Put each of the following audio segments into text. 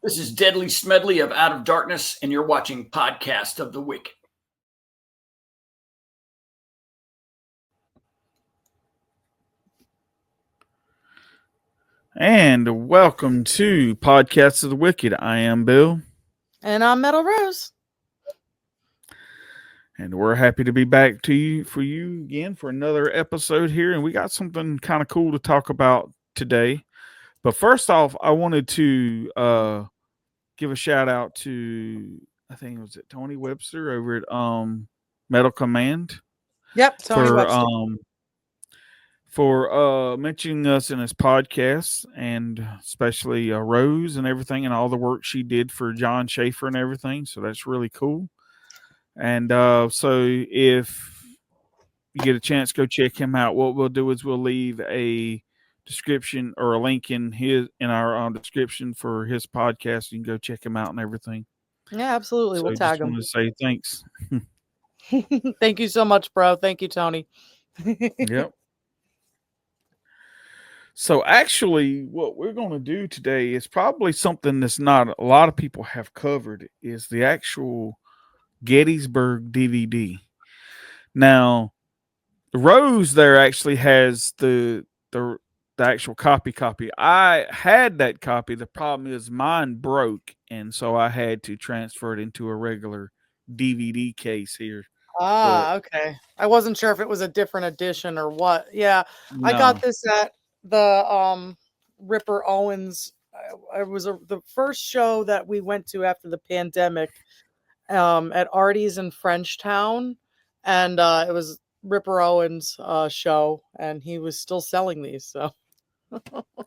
This is Deadly Smedley of Out of Darkness, and you're watching Podcast of the Wicked. And welcome to Podcast of the Wicked. I am Bill. And I'm Metal Rose. And we're happy to be back to you for you again for another episode here. And we got something kind of cool to talk about today. But first off, I wanted to give a shout out to, I think it was Tony Webster over at Metal Command. Yep, Tony Webster. For mentioning us in his podcast, and especially Rose and everything, and all the work she did for Jon Schaffer and everything. So that's really cool. And so if you get a chance, go check him out. What we'll do is we'll leave a description or a link in our description for his podcast. You can go check him out and everything. Yeah, absolutely. So we'll tag him. I want to say thanks. Thank you so much, bro. Thank you, Tony. Yep. So actually, what we're going to do today is probably something that's not a lot of people have covered, is the actual Gettysburg DVD. Now, the Rose there actually has the actual copy. I had that copy. The problem is mine broke, and so I had to transfer it into a regular DVD case here. Okay. I wasn't sure if it was a different edition or what. Yeah, No. I got this at the Ripper Owens. It was the first show that we went to after the pandemic at Artie's in Frenchtown, and it was Ripper Owens' show, and he was still selling these. So.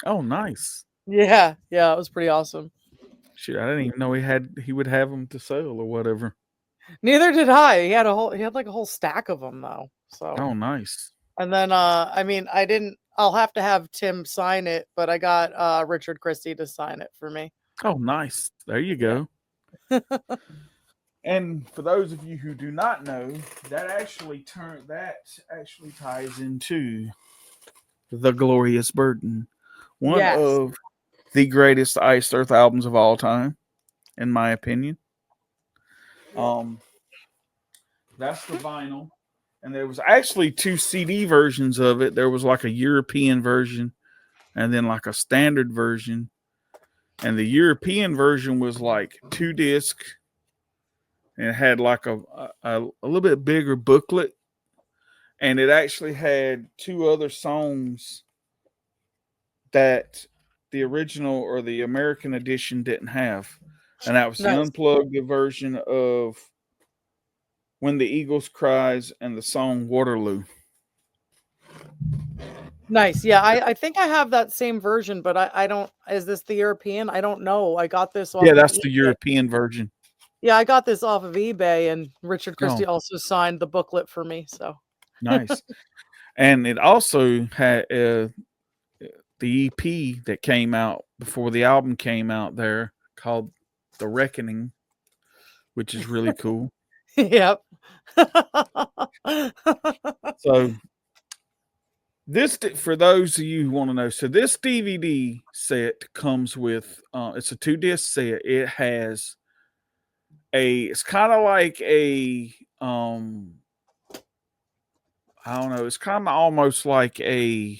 Oh, nice. Yeah, it was pretty awesome. Shit, I didn't even know he would have them to sell or whatever. Neither did I. He had like a whole stack of them though. So. Oh, nice. And then I'll have to have Tim sign it, but I got Richard Christie to sign it for me. Oh, nice. There you go. And for those of you who do not know, that actually ties into The Glorious Burden, one of the greatest Iced Earth albums of all time, in my opinion. That's the vinyl. And there was actually 2 CD versions of it. There was like a European version and then like a standard version. And the European version was like 2 disc. And it had like a little bit bigger booklet. And it actually had 2 other songs that the original or the American edition didn't have. And that was the unplugged version of When the Eagles Cries and the song Waterloo. Nice. Yeah, I think I have that same version, but I don't. Is this the European? I don't know. I got this off. Yeah, that's the European version. Yeah, I got this off of eBay, and Richard Christie also signed the booklet for me. So nice. And it also had the EP that came out before the album came out there called The Reckoning, which is really cool. Yep. So this, for those of you who want to know, so this DVD set comes with it's a 2-disc set. It has it's kind of like a I don't know, it's kind of almost like a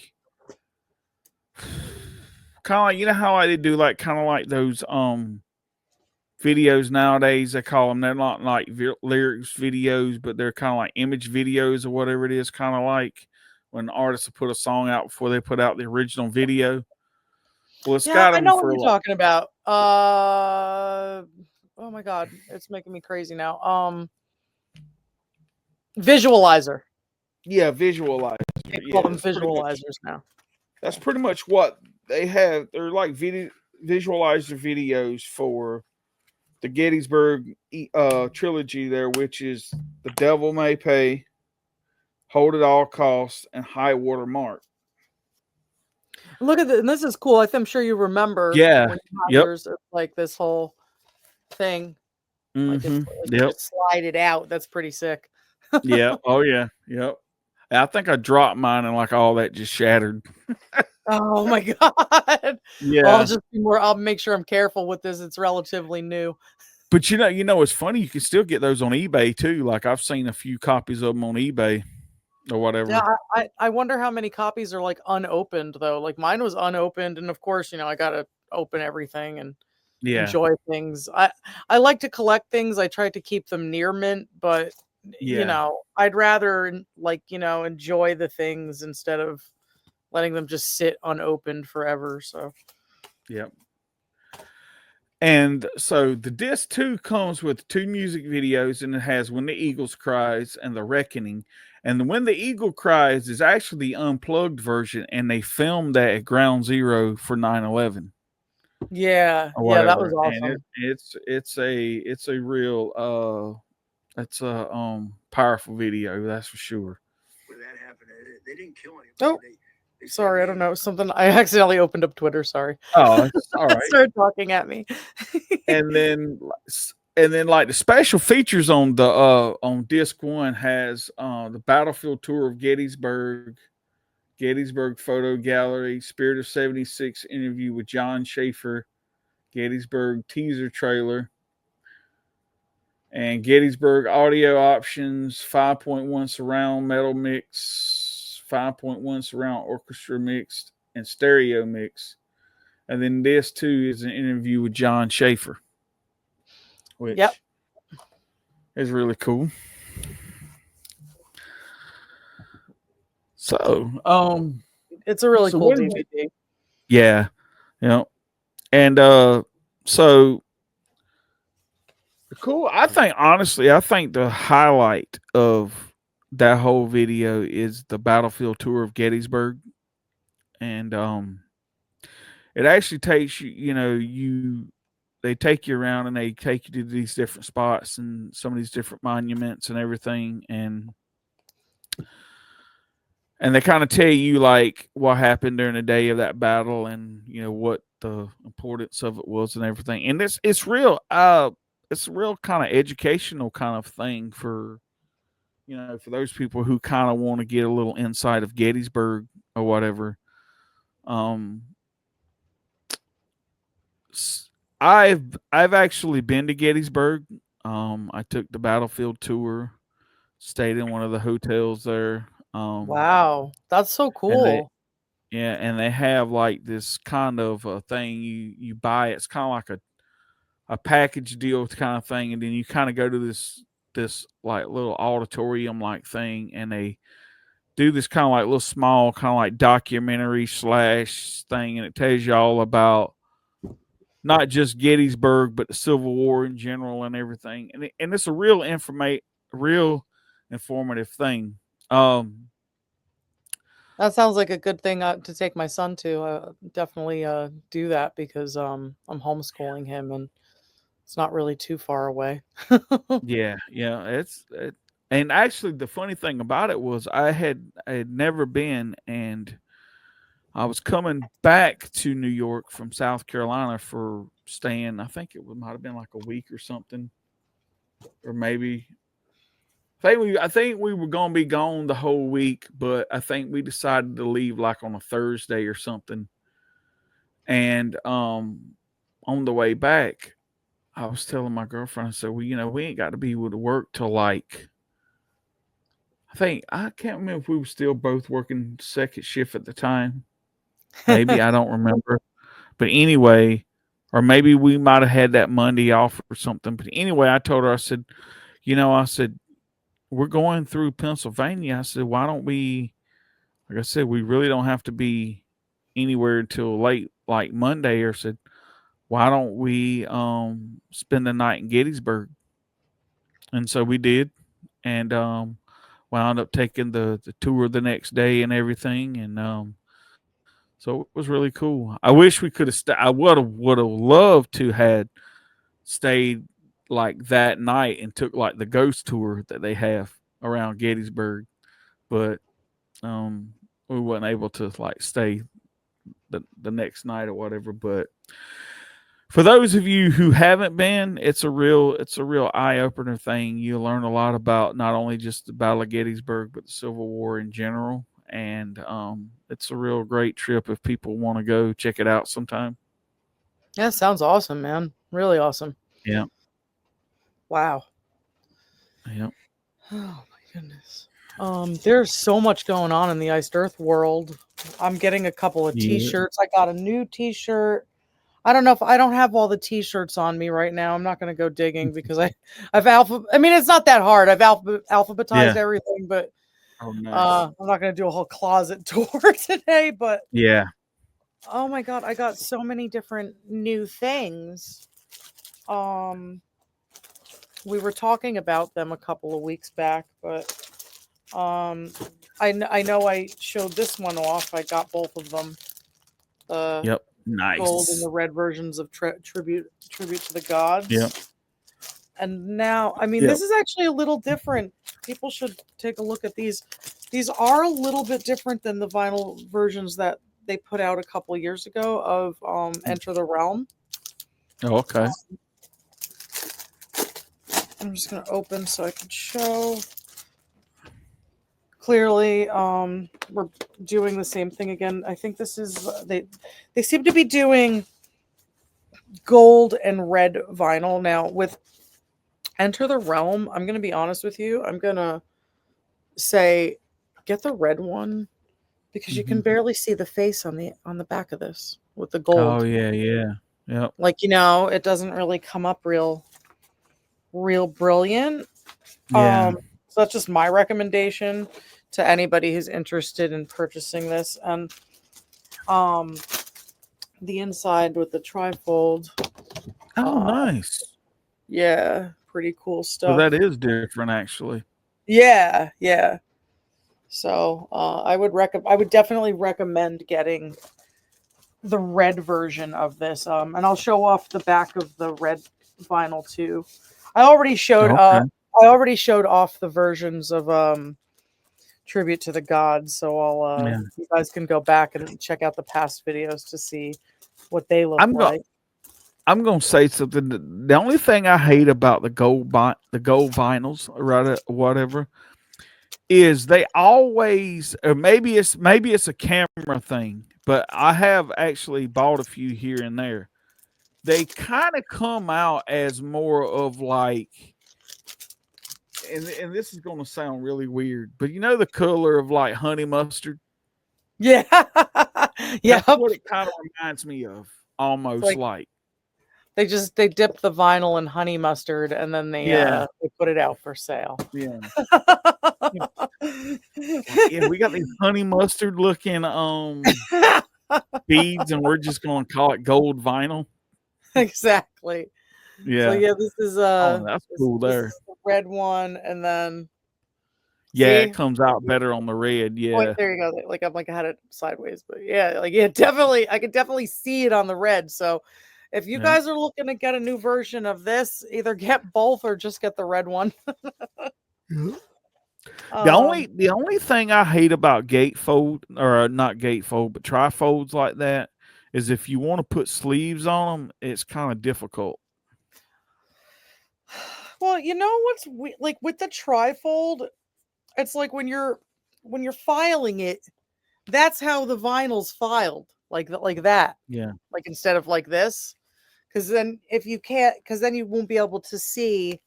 kind of like, you know how I do like kind of like those videos nowadays, they call them, they're not like lyrics videos, but they're kind of like image videos or whatever it is, kind of like when artists put a song out before they put out the original video. Well, it's got them. I know what you're talking about. Oh my god, it's making me crazy now. Visualizer. Yeah, visualizer. They call them visualizers now. That's pretty much what they have. They're like visualizer videos for the Gettysburg trilogy there, which is The Devil May Pay, Hold at All Costs, and High Water Mark. Look at this, and this is cool. I'm sure you remember. Yeah. There's like this whole thing. Mm-hmm. Like just slide it out. That's pretty sick. Yeah. Oh yeah. Yep. I think I dropped mine and like all that just shattered. Oh my god. Well, I'll Yeah. just be more. I'll make sure I'm careful with this. It's relatively new. But it's funny. You can still get those on eBay too. Like I've seen a few copies of them on eBay or Yeah, whatever. I wonder how many copies are like unopened though. Like mine was unopened, and of course, I gotta open everything and Yeah. enjoy things. I like to collect things. I try to keep them near mint, but Yeah. I'd rather enjoy the things instead of letting them just sit unopened forever. So Yep. And so the disc 2 comes with 2 music videos, and it has When the Eagles Cries and The Reckoning. And the When the Eagle Cries is actually the unplugged version, and they filmed that at Ground Zero for 9/11 yeah, or yeah, that was whatever. And awesome. it's a real it's a powerful video, that's for sure. When that happened, they didn't kill anybody. Oh, sorry, I don't know something. I accidentally opened up Twitter. Sorry. Oh, it's all right. Started talking at me. and then like the special features on disc 1 has the battlefield tour of Gettysburg photo gallery, Spirit of 76 interview with Jon Schaffer, Gettysburg teaser trailer, and Gettysburg audio options, 5.1 surround metal mix, 5.1 surround orchestra mixed, and stereo mix. And then this too is an interview with Jon Schaffer, Yep. which is really cool. So, It's a really so cool what? DVD. Yeah, and so cool. I think the highlight of that whole video is the battlefield tour of Gettysburg, and it actually takes you. They take you around and they take you to these different spots and some of these different monuments and everything, and they kind of tell you like what happened during the day of that battle and what the importance of it was and everything. And it's a real kind of educational kind of thing for for those people who kind of want to get a little insight of Gettysburg or whatever. um I've actually been to Gettysburg. I took the battlefield tour, stayed in one of the hotels there. Wow, that's so And they cool. Yeah, and they have like this kind of a thing you buy. It's kind of like a package deal kind of thing, and then you kind of go to this like little auditorium like thing, and they do this kind of like little small kind of like documentary slash thing, and it tells you all about not just Gettysburg but the Civil War in general and everything, and it's a real informative thing. Um, That sounds like a good thing to take my son to. Definitely do that because I'm homeschooling him and it's not really too far away. yeah, and actually the funny thing about it was I had never been, and I was coming back to New York from South Carolina for staying. I think might have been like a week or something, or maybe I think we were gonna be gone the whole week, but I think we decided to leave like on a Thursday or something. And on the way back, I was telling my girlfriend, I said, "Well, we ain't got to be able to work till like." I can't remember if we were still both working second shift at the time. Maybe I don't remember. But anyway, or maybe we might have had that Monday off or something. But anyway, I told her, I said, I said, we're going through Pennsylvania. I said, why don't we, like I said, we really don't have to be anywhere until late, like Monday. Or said, why don't we spend the night in Gettysburg? And so we did. And wound up taking the tour the next day and everything. And so it was really cool. I wish we could have I would have loved to had stayed like that night and took like the ghost tour that they have around Gettysburg, but we weren't able to like stay the next night or whatever. But For those of you who haven't been, it's a real eye opener thing. You learn a lot about not only just the Battle of Gettysburg, but the Civil War in general. And it's a real great trip if people want to go check it out sometime. Yeah, sounds awesome, man. Really awesome. Yeah. Wow. Yeah. Oh my goodness. There's so much going on in the Iced Earth world. I'm getting a couple of Yeah. t-shirts. I got a new t-shirt. I don't know if I don't have all the t-shirts on me right now. I'm not going to go digging because I mean, it's not that hard. I've alphabetized everything, but Oh, nice. I'm not going to do a whole closet tour today, but Yeah. oh my God, I got so many different new things. We were talking about them a couple of weeks back, but I know I showed this one off. I got both of them. The Yep. gold and Nice. the red versions of tribute to the gods. Yep. And now, I mean, Yep. this is actually a little different. People should take a look at these. These are a little bit different than the vinyl versions that they put out a couple years ago of Enter the Realm. Oh, okay. I'm just going to open so I can show. Clearly, we're doing the same thing again. I think this is they seem to be doing gold and red vinyl now with Enter the Realm. I'm going to be honest with you. I'm going to say get the red one because you can barely see the face on the back of this with the gold. Oh, yeah. Yeah. Yep. Like, it doesn't really come up real brilliant. Yeah. So that's just my recommendation to anybody who's interested in purchasing this. And the inside with the trifold. Oh, nice. Yeah, pretty cool stuff. So that is different, actually. Yeah. So I would definitely recommend getting the red version of this. And I'll show off the back of the red vinyl too. I already showed off the versions of Tribute to the Gods, so you guys can go back and check out the past videos to see what they look like. I'm gonna say something. The only thing I hate about the gold vinyls, right, whatever, is they always, or maybe it's a camera thing, but I have actually bought a few here and there. They kind of come out as more of like, and this is gonna sound really weird, but the color of like honey mustard. Yeah, yeah. That's what it kind of reminds me of, almost like. They dip the vinyl in honey mustard and then they put it out for sale. Yeah. Yeah, we got these honey mustard looking beads, and we're just gonna call it gold vinyl. Exactly. Yeah. So yeah, this is that's cool there. This is the red one, and then it comes out better on the red. Yeah. Oh, there you go. Like I had it sideways, but definitely I could definitely see it on the red. So if you guys are looking to get a new version of this, either get both or just get the red one. The only thing I hate about gatefold, or not gatefold, but trifolds like that, is if you want to put sleeves on them, it's kind of difficult. Well, what's like with the trifold, it's like when you're filing it, that's how the vinyl's filed, like that. Yeah. Like instead of like this, because then you won't be able to see,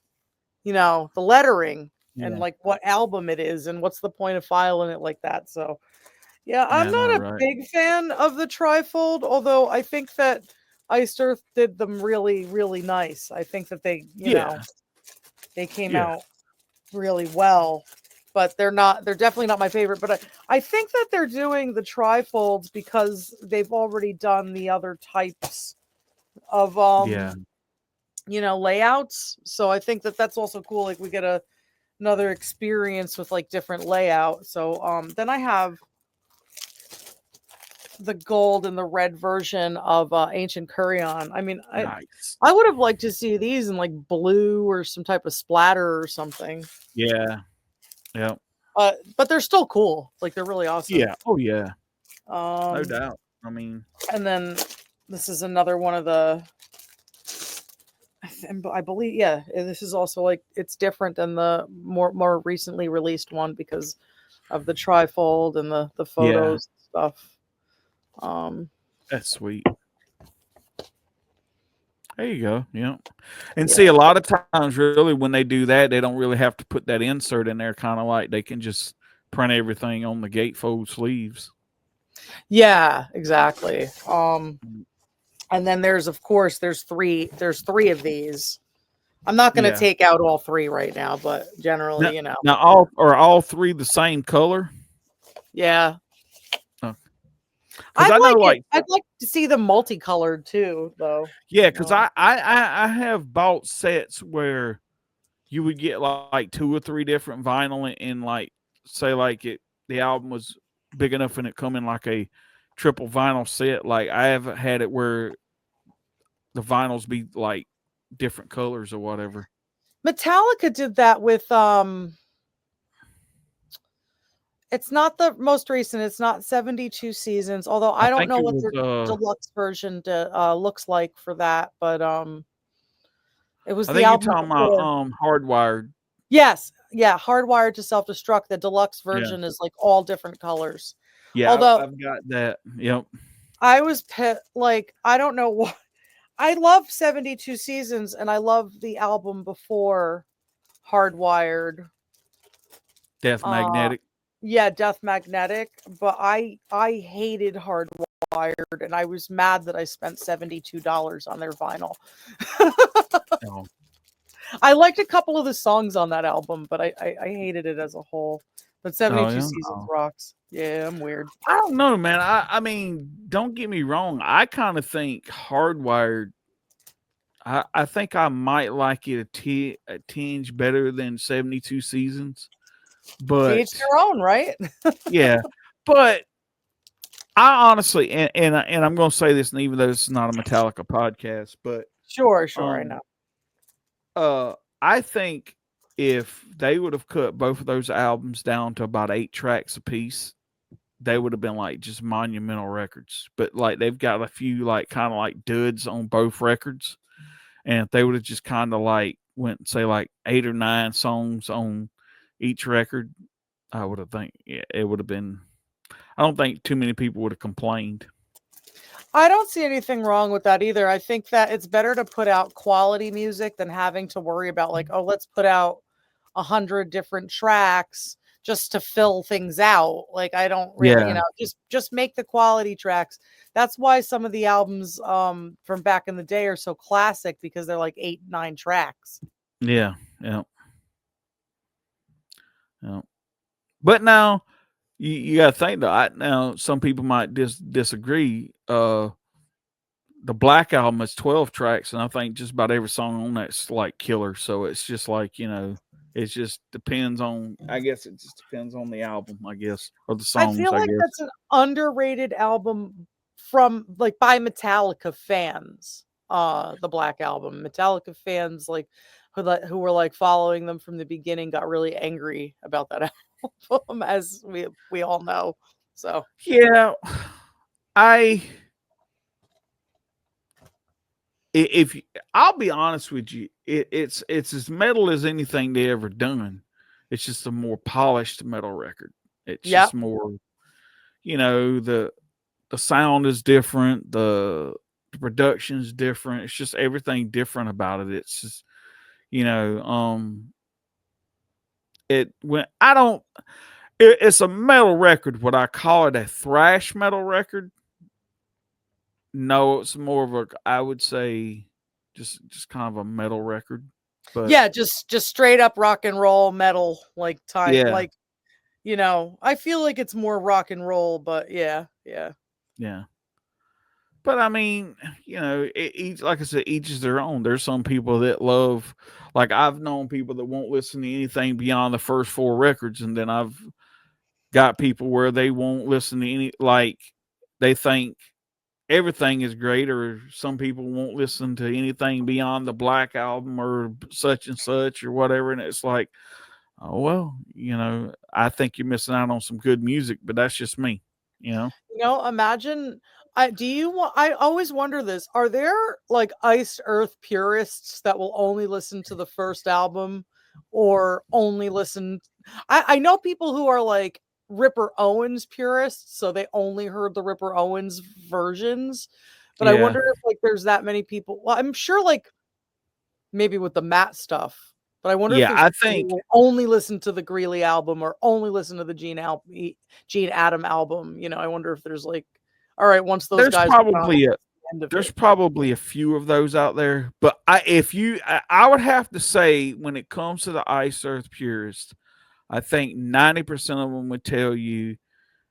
the lettering and like what album it is and what's the point of filing it like that. So I'm not a big fan of the trifold, although I think that Iced Earth did them really, really nice. I think that they, they came out really well, but they're definitely not my favorite. But I think that they're doing the trifolds because they've already done the other types of layouts. So I think that that's also cool. Like we get another experience with like different layout. So then I have the gold and the red version of Ancient Curion. I mean, nice. I would have liked to see these in like blue or some type of splatter or something. Yeah. But they're still cool. Like they're really awesome. Yeah. Oh yeah. No doubt. I mean, and then this is another one of the I believe, yeah, this is also like it's different than the more recently released one because of the trifold and the Yeah, photos stuff. Um, that's sweet. There you go. Yeah. And see, yeah, a lot of times, really, when they do that, they don't really have to put that insert in there. Kind of like they can just print everything on the gatefold sleeves. yeah, exactly. And then of course, there's three of these. I'm not going to Yeah. take out all three right now, but Now, generally, now all three the same color? yeah. Because I know, like, I'd like to see them multicolored too, though. yeah, because I have bought sets where you would get like two or three different vinyl in like, say, like the album was big enough and it come in like a triple vinyl set. Like I have had it where the vinyls be like different colors or whatever. Metallica did that with it's not the most recent. It's not 72 Seasons, although I I don't think know it what was their deluxe version looks like for that, but it was I the think you're album talking about before. Hardwired. Yes, yeah, Hardwired to Self-Destruct. The deluxe Yeah. version is like all different colors. Yeah, Although I've got that. Yep. I was like, I don't know what. I love 72 Seasons and I love the album before Hardwired. Death Uh Magnetic. yeah, Death Magnetic, but I hated Hardwired and I was mad that I spent $72 on their vinyl. Oh. I liked a couple of the songs on that album, but I hated it as a whole. But 72 Yeah. Seasons Oh. rocks. Yeah, I'm weird. I don't know, man. I mean, don't get me wrong. I kind of think Hardwired. I think I might like it a tinge better than 72 Seasons, To each but their own, right? yeah. But I honestly, and I'm going to say this, and even though it's not a Metallica podcast, but Sure, I um, know. I think if they would have cut both of those albums down to about 8 tracks apiece, they would have been like just monumental records. But like they've got a few like kind of like duds on both records, and if they would have just kind of like went and say like 8 or 9 songs on each record, I would have think it would have been. I don't think too many people would have complained. I don't see anything wrong with that either. I think that it's better to put out quality music than having to worry about like, oh, let's put out 100 different tracks just to fill things out. Like I don't really, Yeah, just make the quality tracks. That's why some of the albums from back in the day are so classic because they're like 8, 9 tracks. yeah, yeah, yeah. But now you got to think though. Now some people might disagree. The Black Album is 12 tracks, and I think just about every song on that's like killer. So it's just like it just depends on. I guess it just depends on the album, I guess, or the I songs, feel I like guess. that's an underrated album from like by Metallica fans. The Black Album. Metallica fans like who were like following them from the beginning got really angry about that album, as we all know. So Yeah, I if I'll be honest with you, it's as metal as anything they ever done. It's just a more polished metal record. It's yeah, just more, the sound is different, the production is different. It's just everything different about it. It's just, you know, it when I don't it's a metal record. Would I call it a thrash metal record? No, it's more of a I would say just kind of a metal record. But yeah, just straight up rock and roll metal like time yeah, like I feel like it's more rock and roll, but yeah, yeah. yeah. But I mean, each like I said, each is their own. There's some people that love, like I've known people that won't listen to anything beyond the first 4 records, and then I've got people where they won't listen to any, like they think everything is great, or some people won't listen to anything beyond the Black Album or such and such or whatever. And it's like, oh well, I think you're missing out on some good music, but that's just me. Imagine I always wonder this. Are there like Iced Earth purists that will only listen to the first album or only listen? I know people who are like Ripper Owens purists, so they only heard the Ripper Owens versions. But I Yeah. wonder if like there's that many people. Well, I'm sure like maybe with the Matt stuff, but I wonder if Yeah, there's I people who think will only listen to the Greeley album or only listen to the Gene Adam album. I wonder if there's like, all right, once those there's guys are gone, probably a that's the end of there's it. probably a few of those out there, but I would have to say when it comes to the Ice Earth purists, I think 90% of them would tell you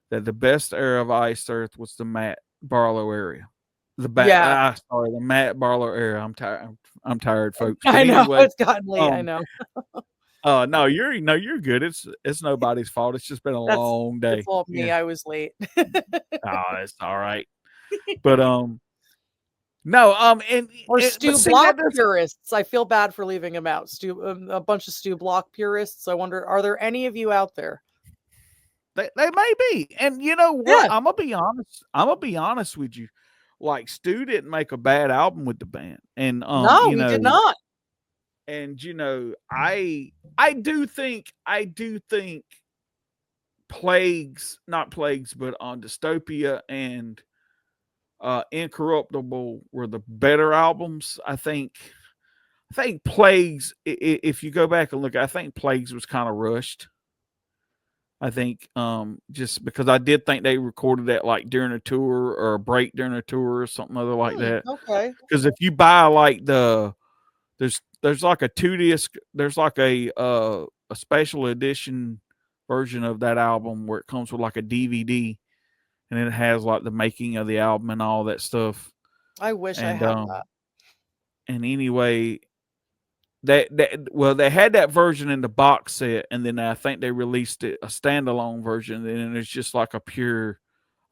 that the best era of Ice Earth was the Matt Barlow era. Yeah, The Matt Barlow era. I'm tired, folks. But I know anyway, it's gotten late. I um, know no, you're good. It's nobody's fault. It's just been a that's long it's day. all me. Yeah. I was late. Oh, it's all right. But no, Or but Stu see that Block does purists. I feel bad for leaving him out. A bunch of Stu Block purists. I wonder, are there any of you out there? they may be, and you know what? Yeah. I'm gonna be honest. I'm gonna be honest with you. Like Stu didn't make a bad album with the band, and No, he did not. and I do think plagues, not plagues, but on Dystopia and Incorruptible were the better albums. I think Plagues, if you go back and look, I think Plagues was kind of rushed. I think just because I did think they recorded that like during a tour or a break during a tour or something other like that. Okay. Because if you buy like there's like a 2 disc, there's like a special edition version of that album where it comes with like a DVD and it has like the making of the album and all that stuff. I wish I And had that. and anyway, they had that version in the box set, and then I think they released it a standalone version, and it's just like a pure,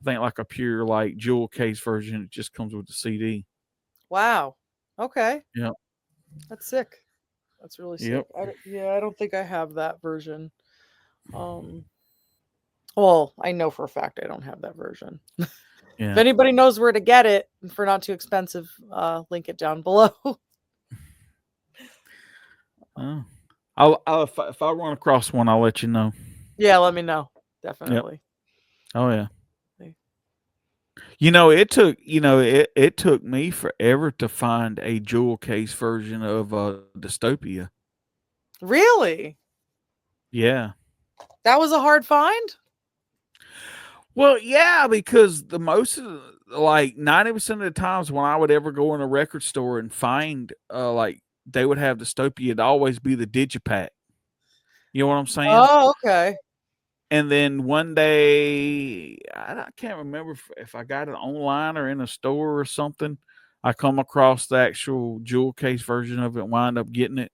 I think like a pure like jewel case version. It just comes with the CD. Wow. Okay. Yep. That's sick. That's really sick. Yep. I don't think I have that version. Well, I know for a fact I don't have that version. If Yeah. anybody knows where to get it for not too expensive, link it down below. Oh. If I run across one, I'll let you know. Yeah, let me know. Definitely. Oh yeah. Okay. It took me forever to find a jewel case version of Dystopia. Really? Yeah. That was a hard find? Well, yeah, because the most of like 90% of the times when I would ever go in a record store and find like they would have Dystopia, it'd always be the digipack. You know what I'm saying? Oh, okay. And then one day, I can't remember if I got it online or in a store or something. I come across the actual jewel case version of it and wind up getting it.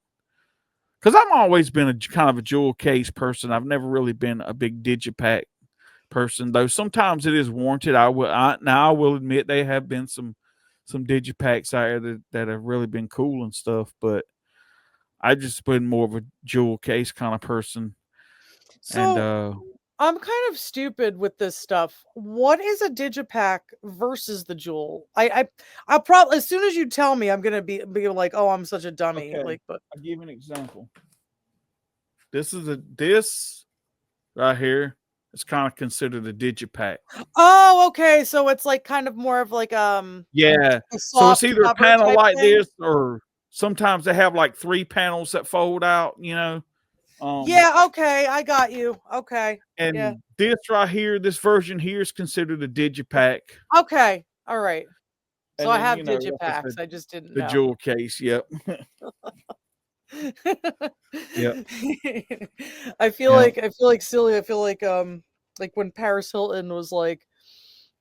Because I've always been a kind of a jewel case person. I've never really been a big digipack person, though sometimes it is warranted. I will admit they have been some digipacks out there that have really been cool and stuff, but I just been more of a jewel case kind of person. So And I'm kind of stupid with this stuff. What is a digipack versus the jewel? I'll probably, as soon as you tell me, I'm gonna be like, oh, I'm such a dummy. Okay. Like, but I'll give you an example. This right here is kind of considered a digipack. oh, okay. So it's like kind of more of like Yeah. a So it's soft either a cover panel type like thing? this, or sometimes they have like 3 panels that fold out, Yeah, okay, I got you. Okay. And Yeah. this right here, this version here is considered a digipack. Okay. All right. So And I then, have like I said, digipacks. I just didn't the know. jewel case. Yep. Yep. I feel Yep. like silly. I feel like when Paris Hilton was like,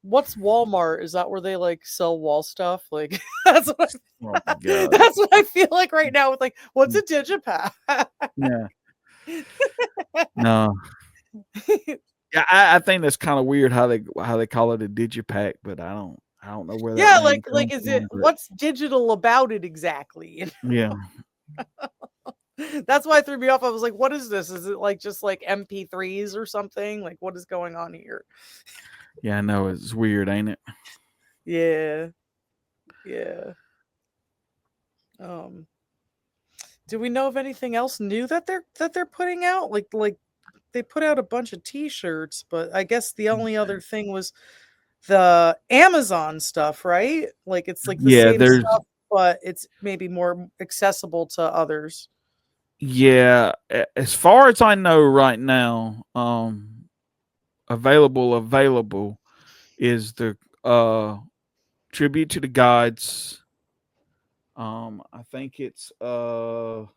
"What's Walmart? Is that where they like sell wall stuff?" Like that's what Oh my God. that's what I feel like right now with like, "What's a digipack?" Yeah. No. Yeah, I think that's kind of weird how they call it a digipack, but I don't know where that Yeah, name like comes is it from. But what's digital about it exactly? yeah. That's why it threw me off. I was like, what is this? Is it like just like MP3s or something? Like what is going on here? Yeah, I know it's weird, ain't it? Yeah. Yeah. Do we know of anything else new that they're putting out? Like they put out a bunch of T-shirts, but I guess the only other thing was the Amazon stuff, right? Like it's like the Yeah, same stuff, but it's maybe more accessible to others. yeah. As far as I know right now, available is the tribute to the gods. I think it's God,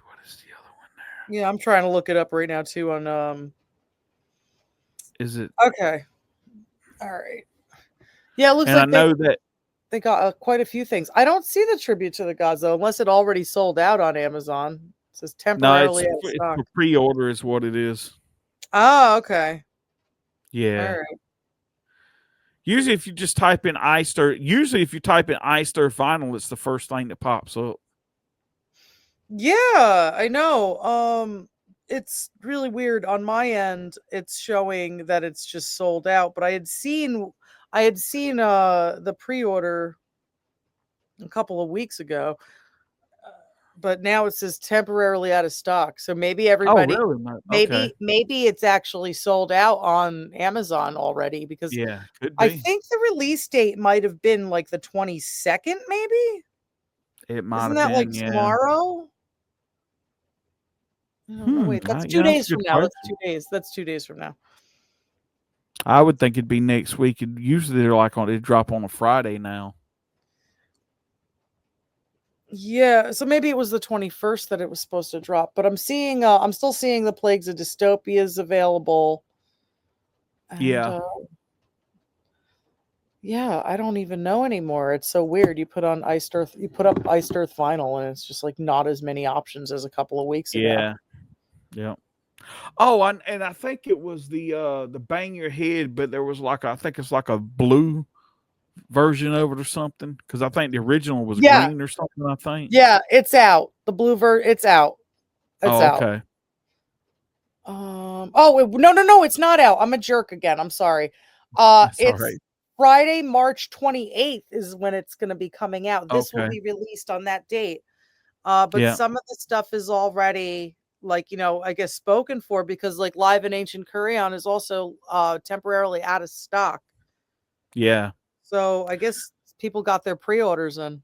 what is the other one there? Yeah, I'm trying to look it up right now too on Is it? Okay. All right. Yeah, it looks And I like know that they got quite a few things. I don't see the tribute to the gods though, unless it already sold out on Amazon. It says no, temporarily out of it's stock. for pre-order is what it is. Oh, okay. All Yeah. right. Usually, if you just type in Iced Earth, usually if you type in Iced Earth vinyl, it's the first thing that pops up. Yeah, I know. It's really weird. On my end, it's showing that it's just sold out, but I had seen the pre-order a couple of weeks ago, but now it says temporarily out of stock. So maybe Oh, everybody really? Okay. maybe it's actually sold out on Amazon already because Yeah, could I be. think the release date might have been like the 22nd, maybe? It might Isn't have that like been. Yeah. tomorrow? I don't know. Wait, that's Yeah, 2 that's a days from good now. That's question. 2 days. That's 2 days from now. I would think it'd be next week. Usually they're like they drop on a Friday now. Yeah, so maybe it was the 21st that it was supposed to drop, but I'm still seeing the Plagues of Dystopias available. And Yeah. yeah, I don't even know anymore. It's so weird. You put up Iced Earth vinyl and it's just like not as many options as a couple of weeks ago. Yeah. Yeah. Oh, and I think it was the Bang Your Head, but there was like I think it's like a blue version of it or something because I think the original was Yeah, green or something. I think. yeah, it's out. The blue it's out. It's Oh, out. okay. No, it's not out. I'm a jerk again. I'm sorry. That's all It's right. Friday, March 28th is when it's going to be coming out. This will Okay. be released on that date. But Yeah. some of the stuff is already like, I guess spoken for because like Live in Ancient Kurion is also temporarily out of stock. Yeah. So I guess people got their pre-orders in.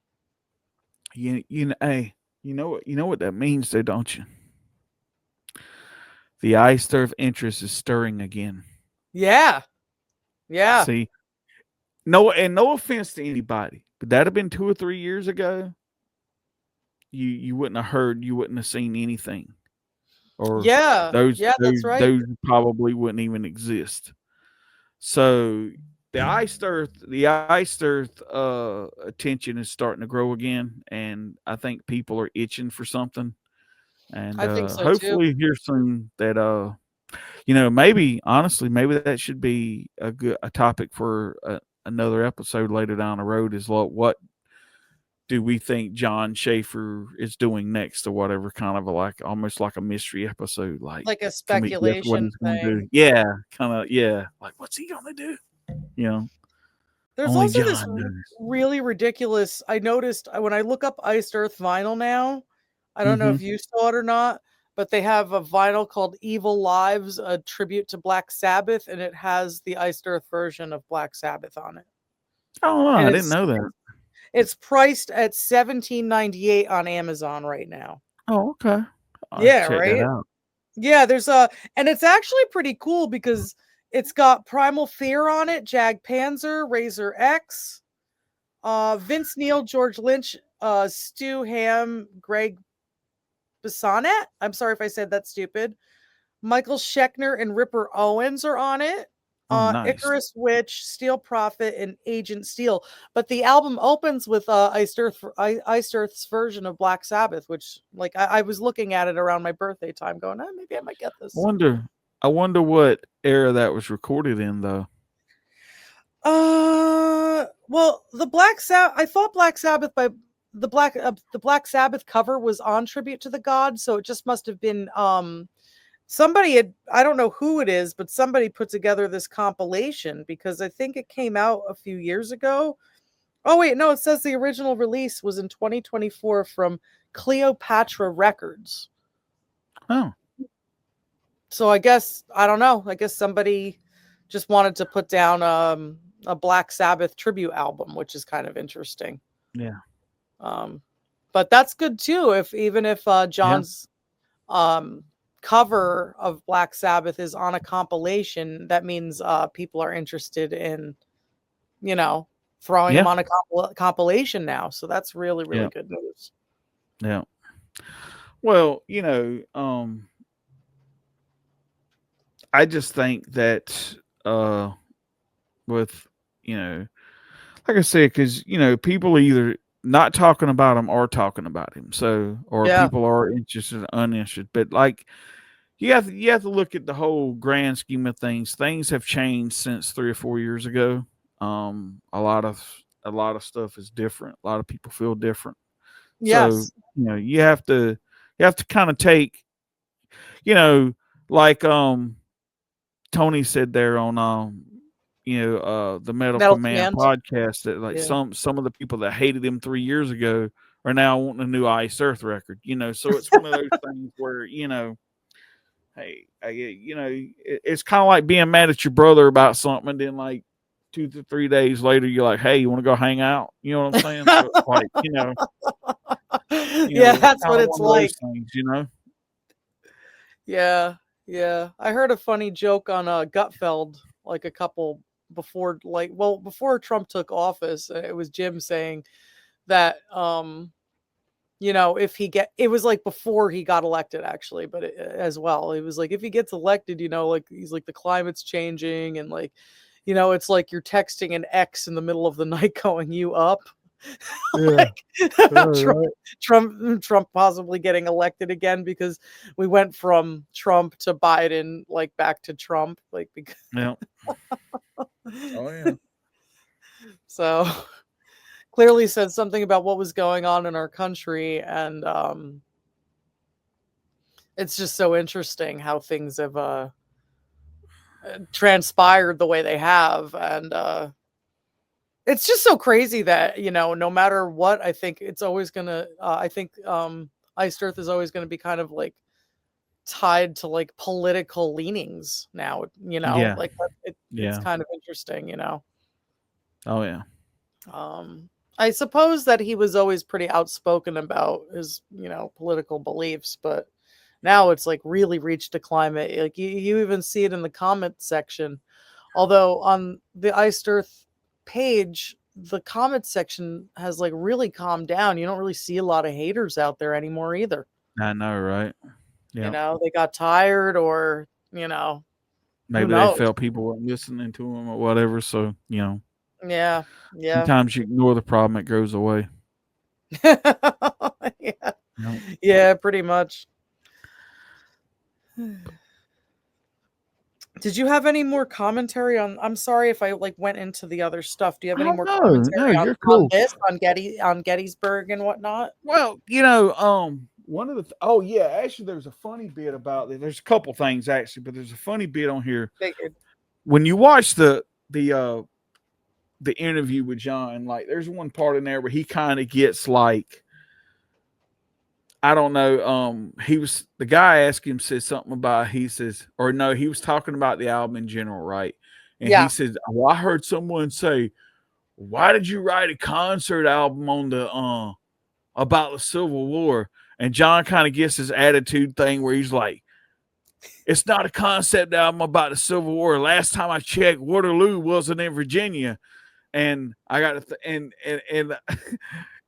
Hey, you know what that means, though, don't you? The Iced Earth interest is stirring again. Yeah. Yeah. See, no offense to anybody, but that'd have been 2 or 3 years ago. You wouldn't have seen anything, or Yeah. those Yeah, those that's right. those probably wouldn't even exist. So the iced earth attention is starting to grow again, and I think people are itching for something. And I think so too. hopefully here soon that maybe honestly maybe that should be a topic for another episode later down the road is what do we think Jon Schaffer is doing next or whatever, kind of almost like a mystery episode, like Like a can we guess what speculation he's going to thing. do? Yeah, kind of, yeah, like what's he going to do? You know, There's only also this John knows. really ridiculous. I noticed when I look up Iced Earth vinyl now, I don't know Hmm. if you saw it or not, but they have a vinyl called Evil Lives, a tribute to Black Sabbath, and it has the Iced Earth version of Black Sabbath on it. Oh, And I didn't know that. it's priced at $17.98 on Amazon right now. Oh, okay. I'll Yeah, check that right? out. Yeah, and it's actually pretty cool because it's got Primal Fear on it, Jag Panzer, Razor X, Vince Neil, George Lynch, Stu Ham, Greg Bissonette. I'm sorry if I said that stupid. Michael Schechner and Ripper Owens are on it. Oh, nice. Icarus Witch, Steel Prophet, and Agent Steel. But the album opens with Iced Earth's version of Black Sabbath, which like I was looking at it around my birthday time, going, maybe I might get I this. wonder. I wonder what era that was recorded in, though. Well, the Black Sabbath. I thought Black Sabbath by the Black Sabbath cover was on tribute to the gods, so it just must have been I don't know who it is, but somebody put together this compilation because I think it came out a few years ago. Oh, wait, no, it says the original release was in 2024 from Cleopatra Records. Oh, So I guess, I don't know. I guess somebody just wanted to put down a Black Sabbath tribute album, which is kind of interesting. yeah. But that's good too. Even if John's cover of Black Sabbath is on a compilation, that means people are interested in, throwing them on a compilation now. So that's really, really good news. Yeah. Well, I just think that with, like I said, because, people either not talking about him or talking about him. So, or people are interested or uninterested. But like, you have to look at the whole grand scheme of things. Things have changed since 3 or 4 years ago. A lot of stuff is different. A lot of people feel different. So, you have to kind of take, like Tony said there on the Metal Command podcast, that like some of the people that hated him 3 years ago are now wanting a new Ice Earth record. So it's one of those things where, hey, it's kind of like being mad at your brother about something, and then like 2 to 3 days later, you're like, hey, you want to go hang out? You know what I'm saying? So it's like, that's what it's like. Things, Yeah. Yeah. I heard a funny joke on Gutfeld, like a couple before Trump took office. It was Jim saying that, if it was like before he got elected, actually, but as well, it was like, if he gets elected, like he's like, the climate's changing, and like, it's like you're texting an ex in the middle of the night going, you up? Like, Trump possibly getting elected again because we went from Trump to Biden, like back to Trump, like, because oh yeah. So clearly said something about what was going on in our country, and it's just so interesting how things have transpired the way they have, and it's just so crazy that no matter what, I think it's always gonna I think Iced Earth is always going to be kind of like tied to like political leanings now, like it's kind of interesting. Oh yeah. I suppose that he was always pretty outspoken about his political beliefs, but now it's like really reached a climate, like you even see it in the comment section. Although on the Iced Earth page, the comment section has like really calmed down. You don't really see a lot of haters out there anymore either. I know, right? Yeah. They got tired, or maybe they felt people weren't listening to them or whatever. So, yeah. Sometimes you ignore the problem, it goes away. Yeah, pretty much. Did you have any more commentary on? I'm sorry if I like went into the other stuff. Do you have any more commentary you're cool. on this, on Gettysburg and whatnot? Well, one of the actually, there's a funny bit about it. There's a couple things actually, but there's a funny bit on here. When you watch the interview with John, like there's one part in there where he kind of gets like, I don't know. The guy asked him, said something about, he was talking about the album in general, right? And he said, well, I heard someone say, why did you write a concert album on the, about the Civil War? And John kind of gets his attitude thing where he's like, it's not a concept album about the Civil War. Last time I checked, Waterloo wasn't in Virginia. And I got to, and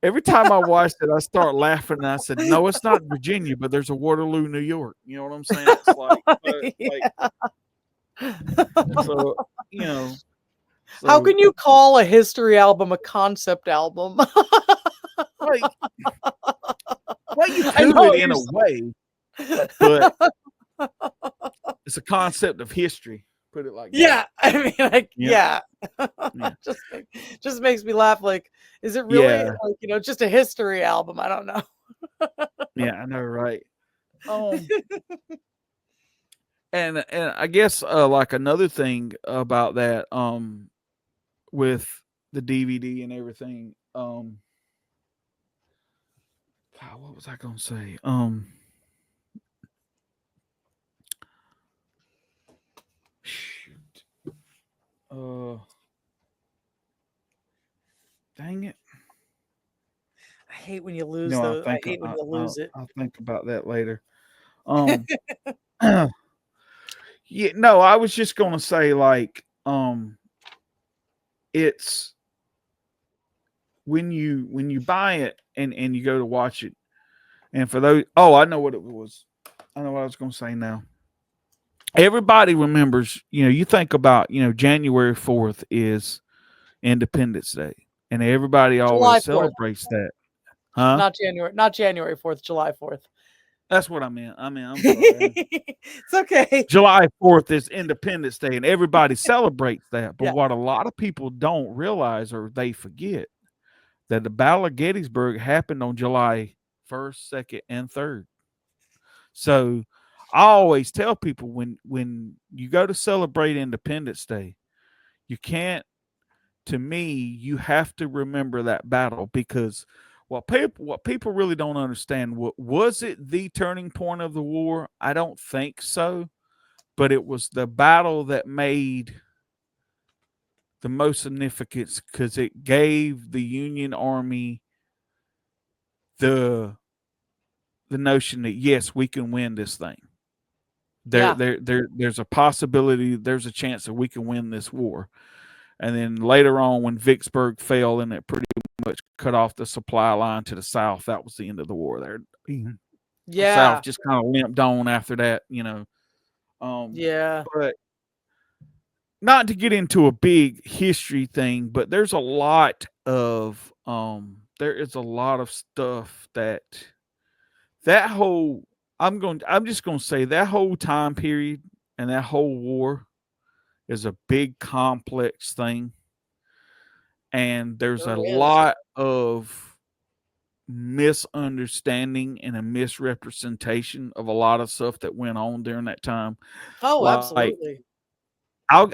every time I watched it, I start laughing, and I said, no, it's not Virginia, but there's a Waterloo, New York. You know what I'm saying? It's like, how can you call a history album a concept album? Well, you could in a way, but it's a concept of history. Put it like that. I mean, like, just makes me laugh. Like, is it really like, just a history album? I don't know. Yeah, I know, right? And I guess like another thing about that with the DVD and everything, God, what was I gonna say? Shoot. Dang it. I hate when you lose No, those. I hate when you lose it. I'll think about that later. Um yeah, no, I was just gonna say like it's when you buy it and you go to watch it, and for those, oh, I know what it was. I know what I was gonna say now. Everybody remembers, you think about, January 4th is Independence Day, and everybody July always 4th, celebrates that. Huh? not January 4th, July 4th. That's what I meant. I'm sorry. It's okay. July 4th is Independence Day, and everybody celebrates that. But Yeah. what a lot of people don't realize, or they forget, that the Battle of Gettysburg happened on July 1st, 2nd, and 3rd. So I always tell people when you go to celebrate Independence Day, you can't, to me, you have to remember that battle, because what people really don't understand, was it the turning point of the war? I don't think so, but it was the battle that made the most significance, because it gave the Union Army the notion that yes, we can win this thing. Yeah. There's a possibility, there's a chance that we can win this war. And then later on, when Vicksburg fell and it pretty much cut off the supply line to the south, that was the end of the war there. The Yeah. South just kind of limped on after that. Yeah. But not to get into a big history thing, but there's a lot of there is a lot of stuff that whole I'm just gonna say that whole time period and that whole war is a big complex thing. And there's a Sure is. lot of misunderstanding and a misrepresentation of a lot of stuff that went on during that time. Oh, Like absolutely. I'll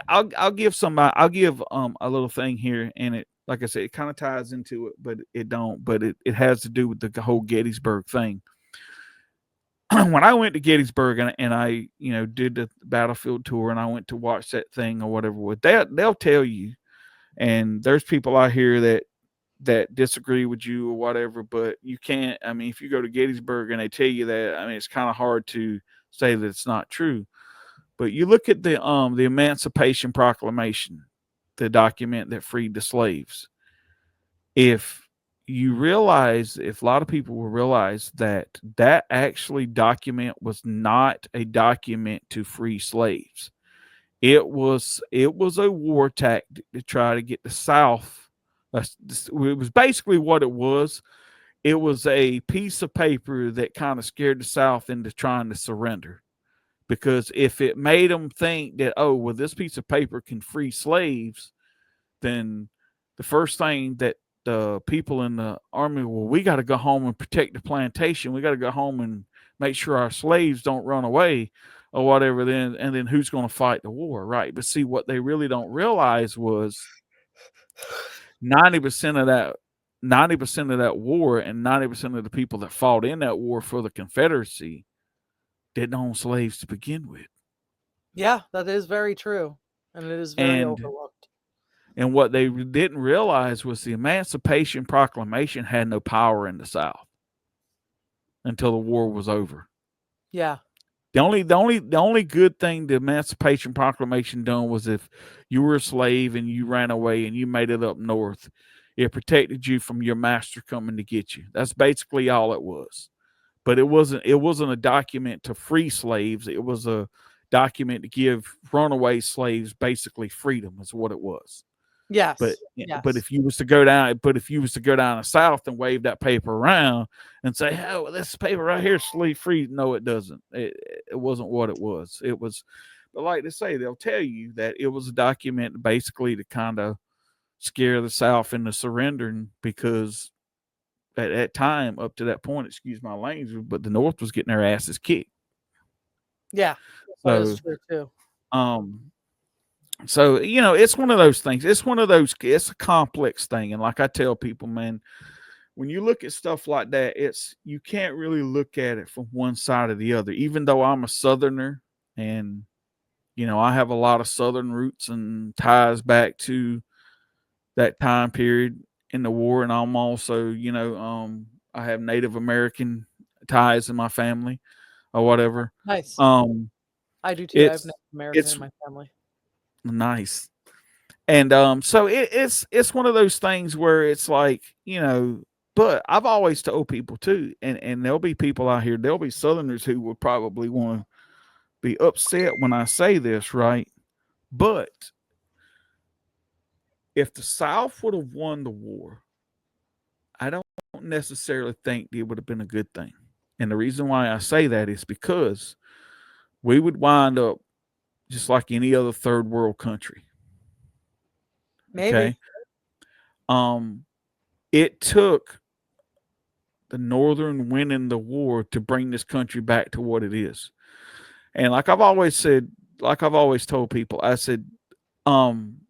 give a little thing here, and it, like I said, it kind of ties into it, but it don't. But it has to do with the whole Gettysburg thing. When I went to Gettysburg and I did the battlefield tour and I went to watch that thing or whatever, with that they'll tell you, and there's people out here that disagree with you or whatever, but you can't. I mean, if you go to Gettysburg and they tell you that, I mean, it's kind of hard to say that it's not true. But you look at the Emancipation Proclamation, the document that freed the slaves. If a lot of people will realize that that actually document was not a document to free slaves. It was a war tactic to try to get the South. It was basically what it was. It was a piece of paper that kind of scared the South into trying to surrender. Because if it made them think that, oh, well, this piece of paper can free slaves, then the first thing that the people in the army, well, we got to go home and protect the plantation. We got to go home and make sure our slaves don't run away or whatever. Then who's going to fight the war, right? But see, what they really don't realize was 90% of that 90% of that war and 90% of the people that fought in that war for the Confederacy didn't own slaves to begin with. Yeah, that is very true. And it is very And overlooked. and what they didn't realize was the Emancipation Proclamation had no power in the South until the war was over. Yeah. The only good thing the Emancipation Proclamation done was if you were a slave and you ran away and you made it up north, it protected you from your master coming to get you. That's basically all it was. But it wasn't a document to free slaves. It was a document to give runaway slaves basically freedom, is what it was. But Yes. if you was to go down, the South and wave that paper around and say, "Oh, well, this paper right here is slave free," no, it doesn't. It wasn't what it was. It was, but like they say, they'll tell you that it was a document basically to kind of scare the South into surrendering, because at that time, up to that point, excuse my language, but the North was getting their asses kicked. Yeah. That is So, true too. um, so it's one of those things. It's one of those. It's a complex thing, and like I tell people, man, when you look at stuff like that, you can't really look at it from one side or the other. Even though I'm a Southerner, and I have a lot of Southern roots and ties back to that time period in the war, and I'm also, I have Native American ties in my family or whatever. Nice. Um, I do too. I have it's Native American it's in my family. nice. And so it's one of those things where it's like, but I've always told people too, and there'll be people out here, there'll be Southerners who would probably want to be upset when I say this, right? But if the South would have won the war, I don't necessarily think it would have been a good thing. And the reason why I say that is because we would wind up just like any other third world country. Maybe. Okay. Um, it took the Northern winning the war to bring this country back to what it is. And like I've always said, like I've always told people, I said,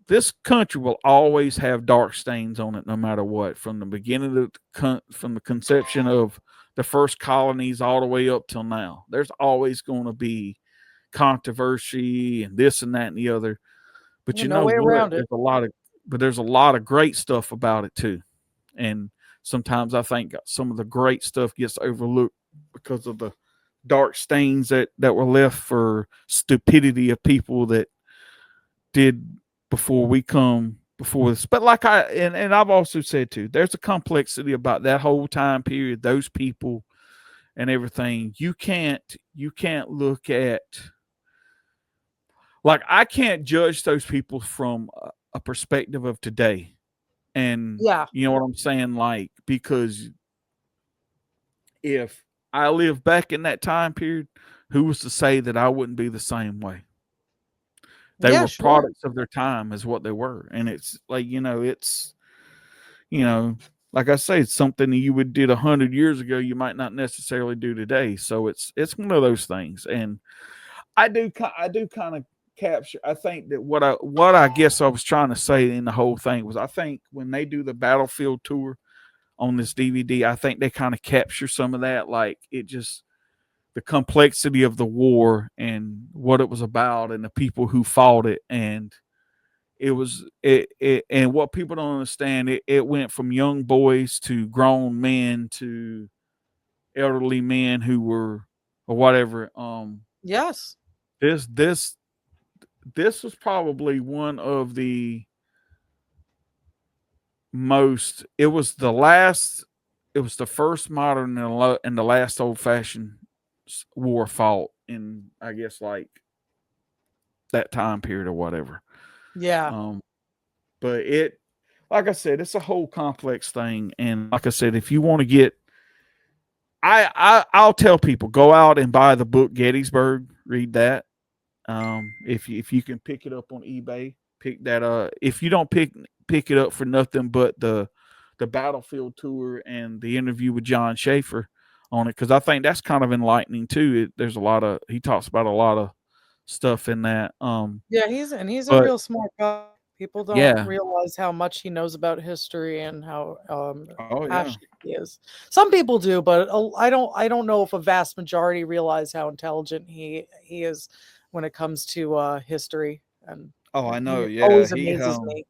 this country will always have dark stains on it, no matter what, from the beginning of from the conception of the first colonies all the way up till now. There's always going to be controversy and this and that and the other. But Yeah, you no know way what? around it. There's a lot of great stuff about it too. And sometimes I think some of the great stuff gets overlooked because of the dark stains that were left for stupidity of people that did before this. But like and I've also said too, there's a complexity about that whole time period, those people and everything. You can't look at, like, I can't judge those people from a perspective of today. And Yeah. you know what I'm saying? Like, because if I lived back in that time period, who was to say that I wouldn't be the same way? They Yeah, were sure. products of their time, is what they were. And it's like, you know, like I say, it's something that you would did 100 years ago, you might not necessarily do today. So it's one of those things. And I do kind of capture. I think that what I guess I was trying to say in the whole thing was, I think when they do the battlefield tour on this DVD, I think they kind of capture some of that. Like, it just, the complexity of the war and what it was about and the people who fought it. And it and what people don't understand, it went from young boys to grown men to elderly men who were, or whatever. Yes. This this this was probably one of the most, it was the first modern and the last old fashioned war fought in, I guess, like that time period or whatever. Yeah. um but like I said, it's a whole complex thing. And like I said, if you want to get, I'll tell people, go out and buy the book Gettysburg, read that. If you can pick it up on eBay, pick that up. If you don't pick it up for nothing but the battlefield tour and the interview with Jon Schaffer on it, because I think that's kind of enlightening too. There's a lot of, he talks about a lot of stuff in that. Yeah, he's a But real smart guy. People don't yeah, realize how much he knows about history and how oh yeah, passionate he is. Some people do, but I don't know if a vast majority realize how intelligent he is when it comes to history, and oh I know, he yeah, always he amazes me.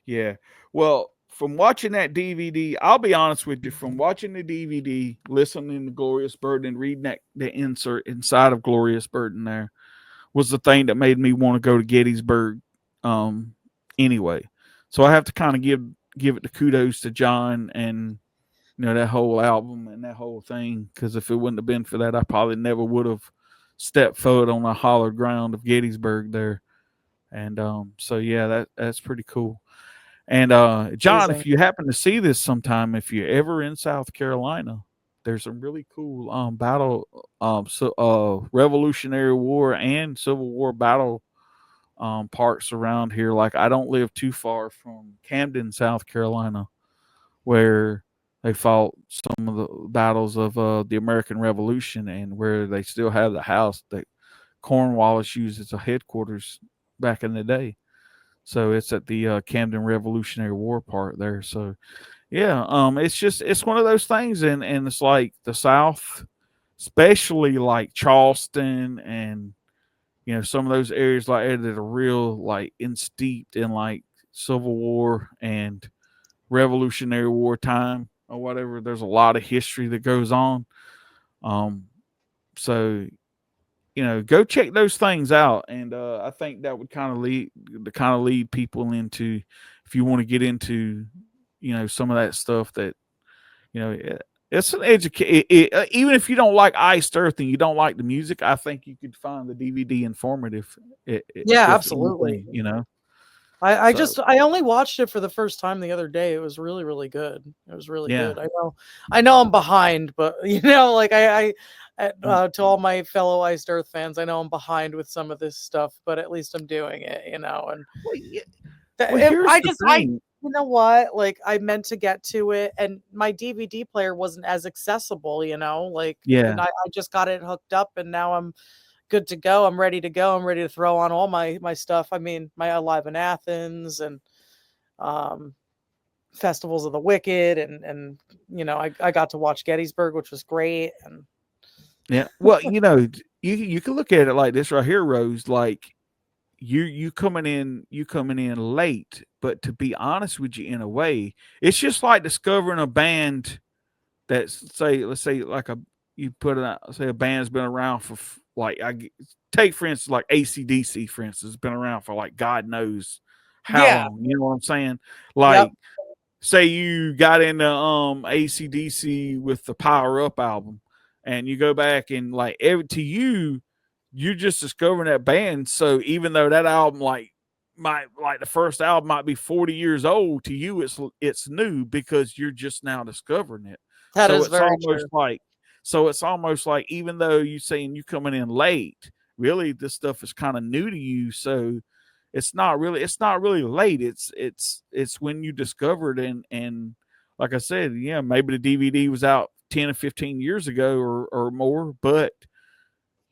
yeah. Well, from watching that DVD, I'll be honest with you, from watching the DVD, listening to Glorious Burden, and reading the insert inside of Glorious Burden, there was the thing that made me want to go to Gettysburg um anyway. So I have to kind of give it the kudos to John and that whole album and that whole thing, because if it wouldn't have been for that, I probably never would have stepped foot on the hallowed ground of Gettysburg there. And so yeah, that's pretty cool. And John, Amazing. if you happen to see this sometime, if you're ever in South Carolina, there's some really cool battle, Revolutionary War and Civil War battle parks around here. Like, I don't live too far from Camden, South Carolina, where they fought some of the battles of the American Revolution, and where they still have the house that Cornwallis used as a headquarters back in the day. So it's at the Camden Revolutionary War part there. So yeah, it's one of those things, and it's like the South, especially like Charleston and some of those areas like that are real like steeped in like Civil War and Revolutionary War time or whatever. There's a lot of history that goes on. Um, so go check those things out, and I think that would kind of lead people into, if you want to get into some of that stuff that it's an educate. Even if you don't like Iced Earth and you don't like the music, I think you could find the DVD informative. Yeah, If absolutely. anything. I only watched it for the first time the other day. It was really, really good. It was really Yeah. good. I know I'm behind, but like to all my fellow Iced Earth fans, I know I'm behind with some of this stuff, but at least I'm doing it, and Well, here's the thing. you know what? Like, I meant to get to it, and my DVD player wasn't as accessible, like, Yeah. and I just got it hooked up, and now I'm good to go. I'm ready to go. I'm ready to throw on all my stuff. I mean, my Alive in Athens and Festivals of the Wicked, and I got to watch Gettysburg, which was great. And Yeah. Well, you can look at it like this right here, Rose. Like you coming in late, but to be honest with you, in a way, it's just like discovering a band that's let's say like you put it out, say a band's been around for like take for instance like ACDC, for instance, been around for like God knows how yeah, long. You know what I'm saying? yep, Like say you got into ACDC with the Power Up album, and you go back and like to you, you're just discovering that band. So even though that album might like the first album might be 40 years old, to you it's new because you're just now discovering it. that is very true. So it's almost like, even though you saying you coming in late, really this stuff is kind of new to you. So it's not really late. It's when you discovered, and like I said, yeah, maybe the DVD was out 10 or 15 years ago or more, but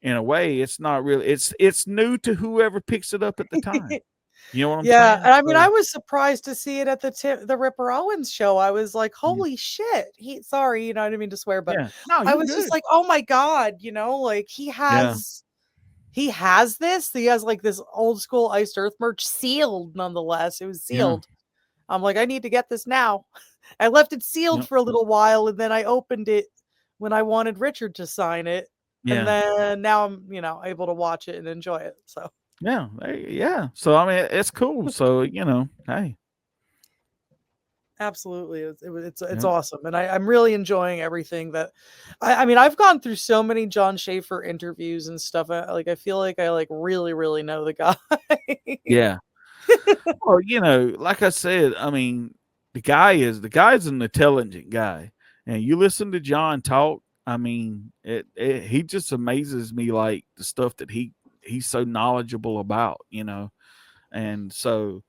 in a way it's not really, it's new to whoever picks it up at the time. You know what I'm Yeah, saying? and I mean, I So, was surprised to see it at the Ripper Owens show. I was like, yeah. "Holy shit!" Sorry, I didn't mean to swear, but Yeah. No, I you're was just good. like, "Oh my god!" Like Yeah. he has this. He has like this old school Iced Earth merch, sealed nonetheless. It was Yeah. sealed. I'm like, I need to get this now. I left it sealed Yeah. for a little while, and then I opened it when I wanted Richard to sign it, and Yeah. then now I'm able to watch it and enjoy it. So. Yeah. Yeah. So I mean, it's cool. So, hey. Absolutely, it's Yeah. awesome, and I'm really enjoying everything that I mean, I've gone through so many Jon Schaffer interviews and stuff. I feel like I like really, really know the guy. Yeah. Well, like I said, I mean, the guy's an intelligent guy, and you listen to John talk. I mean, he just amazes me, like the stuff that he's so knowledgeable about, and so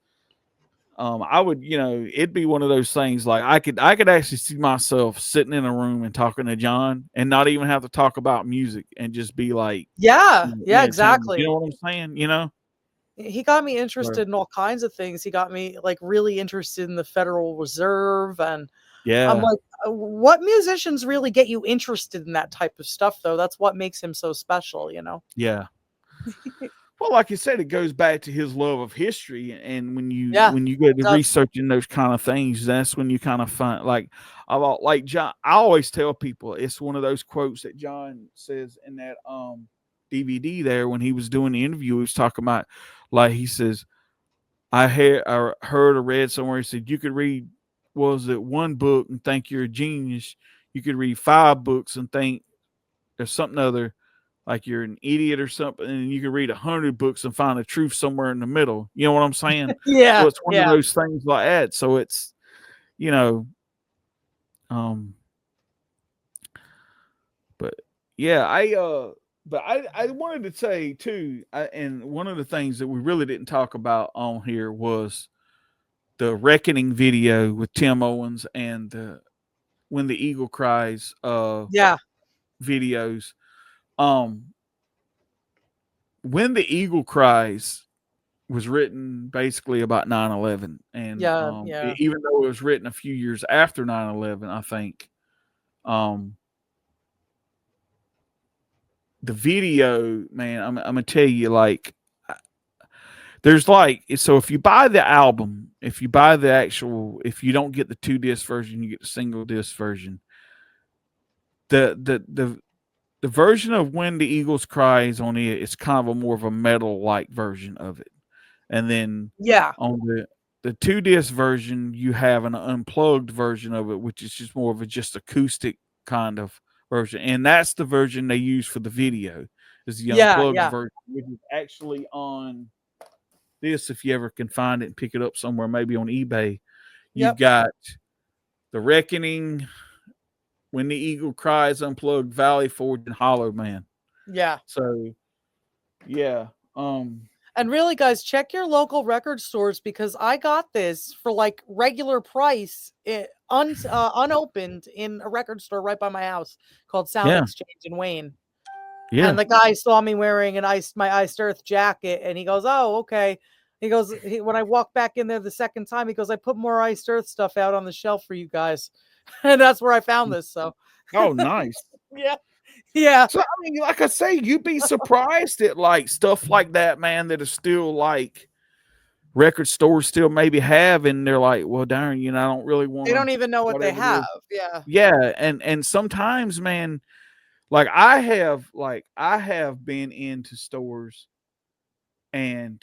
I would, it'd be one of those things like I could actually see myself sitting in a room and talking to John and not even have to talk about music and just be like, Yeah, yeah, entertained. You know exactly. what I'm saying? He got me So, interested in all kinds of things. He got me like really interested in the Federal Reserve, and I'm yeah, like, what musicians really get you interested in that type of stuff, though? That's what makes him so special. yeah. Well, like you said, it goes back to his love of history, and when you Yeah, when you go it to does. researching those kind of things, that's when you kind of find like John. I always tell people it's one of those quotes that John says in that DVD there when he was doing the interview. He was talking about, like, he says, I heard or read somewhere, he said you could read, was it one book and think you're a genius, you could read 5 books and think there's something other, like you're an idiot or something, and you can read 100 books and find the truth somewhere in the middle. You know what I'm saying? So Yeah, it's one of yeah. those things like that. So it's, you know, um, but yeah, I wanted to say too, and one of the things that we really didn't talk about on here was the Reckoning video with Tim Owens and When the Eagle Cries Yeah. videos. Um, When the Eagle Cries was written basically about 9/11, and Yeah. even though it was written a few years after 9/11, I think um, the video, man, I'm gonna tell you, like, there's like, so if you buy the album, if you buy the actual, if you don't get the 2 disc version, you get the single disc version. The version of When the Eagles Cry is on it. It's kind of a more of a metal like version of it, and then Yeah. on the 2 disc version, you have an unplugged version of it, which is just more of a just acoustic kind of version, and that's the version they use for the video. Is the unplugged Yeah. version, which is actually on this. If you ever can find it and pick it up somewhere, maybe on eBay, you've Yep. got The Reckoning, When the Eagle Cries Unplugged, Valley Forge, and Hollow Man. Yeah. So yeah, And really, guys, check your local record stores because I got this for like regular price, unopened in a record store right by my house called Sound yeah, Exchange in Wayne. yeah. And the guy saw me wearing my Iced Earth jacket, and he goes, "Oh, okay." He goes, when I walked back in there the second time, he goes, "I put more Iced Earth stuff out on the shelf for you guys," and that's where I found this. So, Oh, nice. yeah, yeah, So I mean, like I say, you'd be surprised at like stuff like that, man, that is still like record stores still maybe have, and they're like, well, darn, I don't really want they to don't even know what they whatever it have. is. Yeah. Yeah, and sometimes, man, like I have been into stores and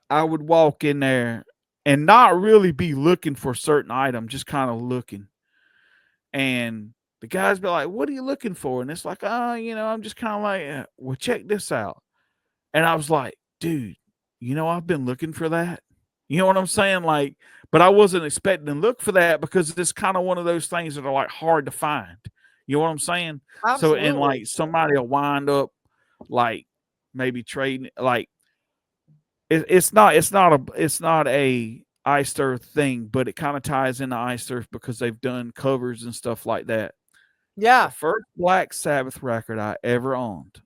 I would walk in there and not really be looking for a certain item, just kind of looking. And the guys be like, "What are you looking for?" And it's like, "Oh, I'm just kind of like, well, check this out." And I was like, "Dude, I've been looking for that." You know what I'm saying? Like, but I wasn't expecting to look for that because it's kind of one of those things that are like hard to find. You know what I'm saying? So, and Absolutely. like somebody will wind up like maybe trading, like it's not a Iced Earth thing, but it kind of ties into Iced Earth because they've done covers and stuff like that. The Yeah. first Black Sabbath record I ever owned,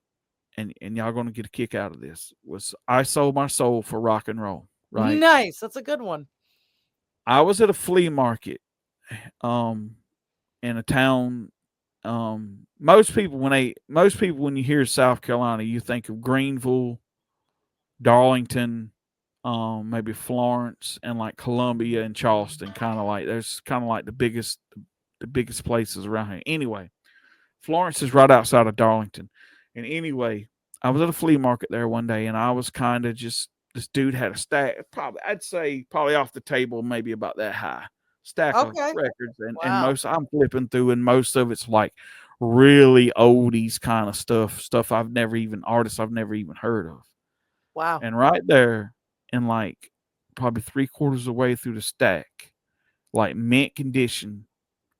and y'all gonna get a kick out of this, was I Sold My Soul for Rock and Roll. Right? Nice. That's a good one. I was at a flea market, um, in a town. Most people when you hear South Carolina, you think of Greenville, Darlington, maybe Florence, and like Columbia and Charleston. There's kind of like the biggest places around here. Anyway, Florence is right outside of Darlington. And anyway, I was at a flea market there one day, and I was kind of just this dude had a stack, probably I'd say probably off the table, maybe about that high stack of Okay. records, and Wow. most I'm flipping through, and most of it's like really oldies kind of stuff artists I've never even heard of. Wow. And right there, in like probably 3/4 of the way through the stack, like mint condition,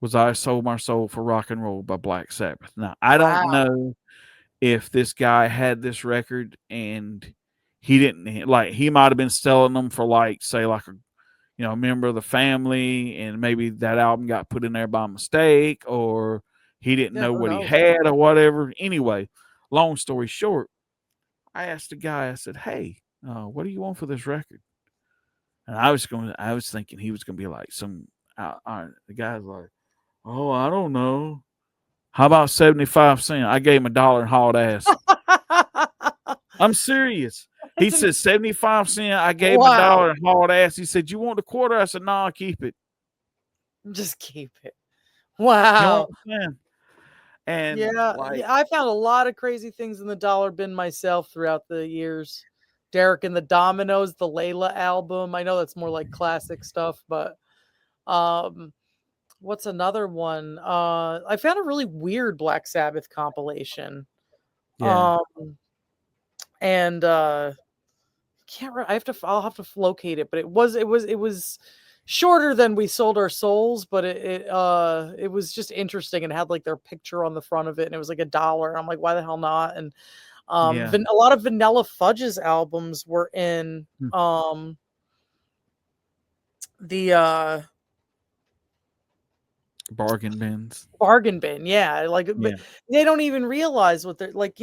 was I Sold My Soul for Rock and Roll by Black Sabbath. Now, I don't Wow. know if this guy had this record and he didn't, like, he might have been selling them for like, say, like a member of the family, and maybe that album got put in there by mistake, or he didn't Yeah. know Who what he knows? had or whatever. Anyway, long story short, I asked the guy, I said, "Hey, what do you want for this record?" And I was thinking he was gonna be like the guy's like, "Oh, I don't know. How about 75 cents?" I gave him $1 and hauled ass. I'm serious. He said 75 cents. I gave him Wow. $1 and hauled ass. He said, "You want the quarter?" I said, "No, I'll keep it." Just keep it. You know what Wow. I'm saying? And Yeah, like, yeah, I found a lot of crazy things in the dollar bin myself throughout the years. Derek and the Dominoes, the Layla album. I know that's more like classic stuff, but um what's another one? I found a really weird Black Sabbath compilation. yeah, Um and can't I'll have to locate it, but it was shorter than We Sold Our Souls, but it was just interesting and had like their picture on the front of it, and it was like $1. I'm like, why the hell not? And yeah, a lot of Vanilla Fudge's albums were in mm, the bargain bins. bargain bin. Yeah, like, but Yeah, they don't even realize what they're like,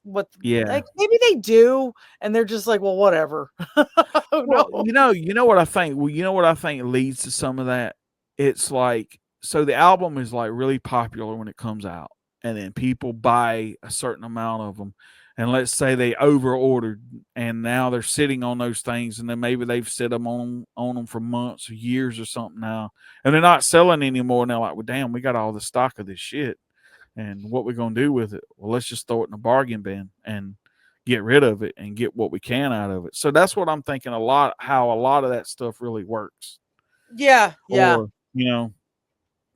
what Yeah. like maybe they do, and they're just like, well, whatever. Well, No. you know what I think. Well, you know what I think leads to some of that. It's like so the album is like really popular when it comes out, and then people buy a certain amount of them, and let's say they over ordered, and now they're sitting on those things, and then maybe they've set them on them for months or years or something now, and they're not selling anymore. And they're like, well, damn, we got all the stock of this shit, and what we gonna do with it? Well, let's just throw it in a bargain bin and get rid of it and get what we can out of it. So that's what I'm thinking how a lot of that stuff really works. Yeah, yeah, Or,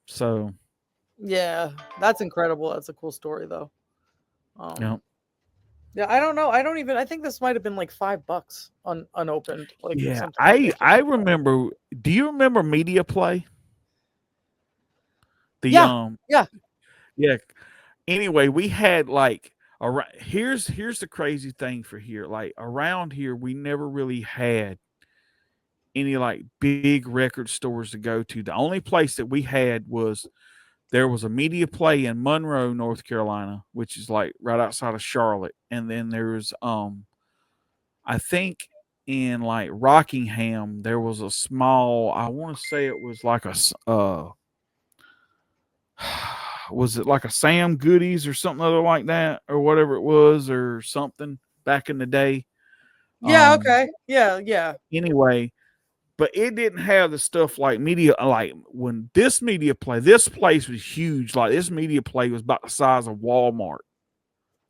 so yeah. That's incredible. That's a cool story, though. Um, yeah. yeah, I don't know. I think this might have been like $5 unopened, like Yeah. something I ridiculous. remember do you remember Media Play? The Yeah, yeah. yeah. Anyway, we had like here's the crazy thing for here. Like around here, we never really had any like big record stores to go to. The only place that we had was there was a Media Play in Monroe, North Carolina, which is like right outside of Charlotte. And then there's I think in like Rockingham there was a small, I want to say it was like a was it like a Sam Goodies or something other like that or whatever it was or something back in the day. Yeah, okay. Yeah, yeah. Anyway, but it didn't have the stuff like media. Like when this Media Play, this place was huge. Like this Media Play was about the size of Walmart.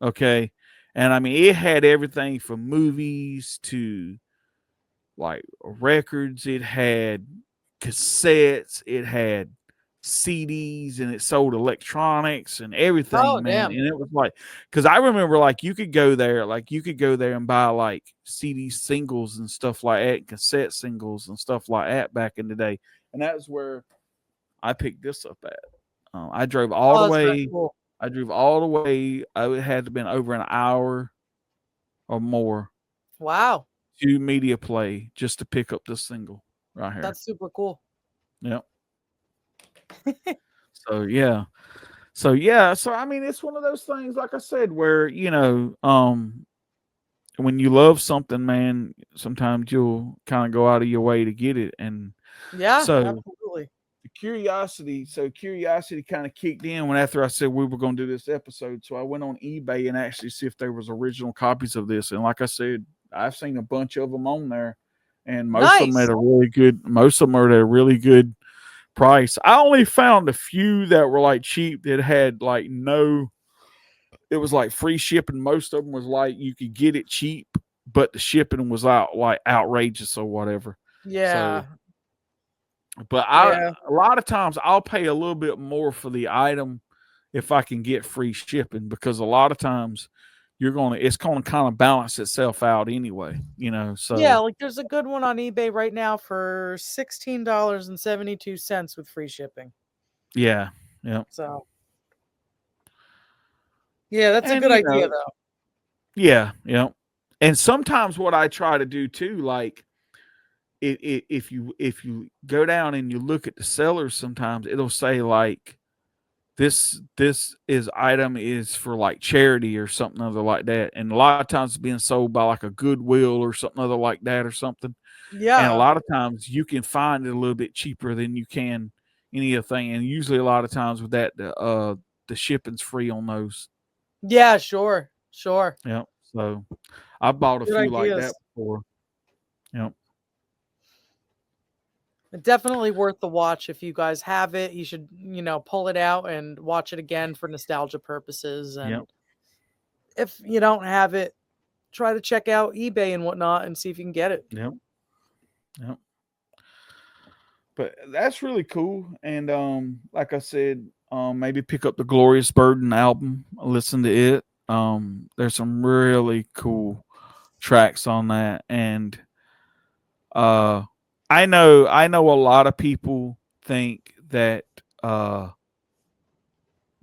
Okay. And I mean, it had everything from movies to like records. It had cassettes. It had CDs, and it sold electronics and everything, Oh, man. damn. And it was like, because I remember like you could go there and buy like CD singles and stuff like that, cassette singles and stuff like that back in the day. And that's where I picked this up at. I drove all Oh, the that's very way. cool. I drove all the way. It had to been over an hour or more Wow, to Media Play just to pick up this single right here. that's super cool. Yep. So yeah. So yeah. So I mean, it's one of those things, like I said, where when you love something, man, sometimes you'll kind of go out of your way to get it, and Yeah, so absolutely. curiosity kind of kicked in when after I said we were going to do this episode. So I went on eBay and actually see if there was original copies of this. And like I said, I've seen a bunch of them on there, and most of them Nice. at a really good. Most of them are at a really good price. I only found a few that were like cheap that had like no. It was like free shipping. Most of them was like you could get it cheap, but the shipping was like outrageous or whatever. So Yeah, but yeah, a lot of times I'll pay a little bit more for the item if I can get free shipping, because a lot of times it's gonna kind of balance itself out anyway, yeah. So Like, there's a good one on eBay right now for $16.72 with free shipping. yeah, yeah. So, yeah, that's a And good idea, though. yeah, yeah. And sometimes what I try to do too, like if you go down and you look at the sellers, sometimes it'll say like this is item is for like charity or something other like that, and a lot of times it's being sold by like a Goodwill or something other like that or something, and a Yeah, lot of times you can find it a little bit cheaper than you can any other thing, and usually a lot of times with that the shipping's free on those. yeah, sure, sure. Yeah, so I bought a Good few like ideas. that before. Yeah, Definitely worth the watch. If you guys have it, you should, pull it out and watch it again for nostalgia purposes. yeah, And if you don't have it, try to check out eBay and whatnot and see if you can get it. yeah, yeah. But that's really cool. And like I said, maybe pick up the Glorious Burden album, listen to it. There's some really cool tracks on that, and uh, I know a lot of people think that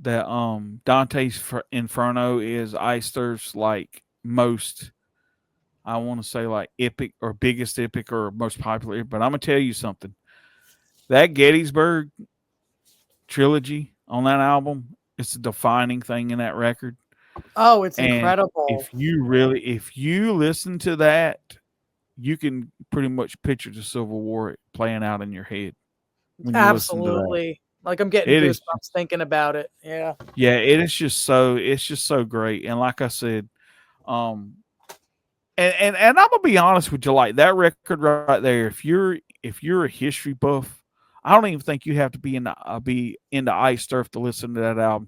Dante's Inferno is Eister's like most, I want to say like epic or biggest epic or most popular, but I'm gonna tell you something. That Gettysburg trilogy on that album, it's a defining thing in that record. Oh, it's And incredible. if you listen to that, you can pretty much picture the Civil War playing out in your head when you listen to that. Absolutely. Like, I'm getting It is goosebumps thinking about it. Yeah. Yeah, it's just so great. And like I said, um and I'm gonna be honest with you, like that record right there, if you're a history buff, I don't even think you have to be into Ice Turf to listen to that album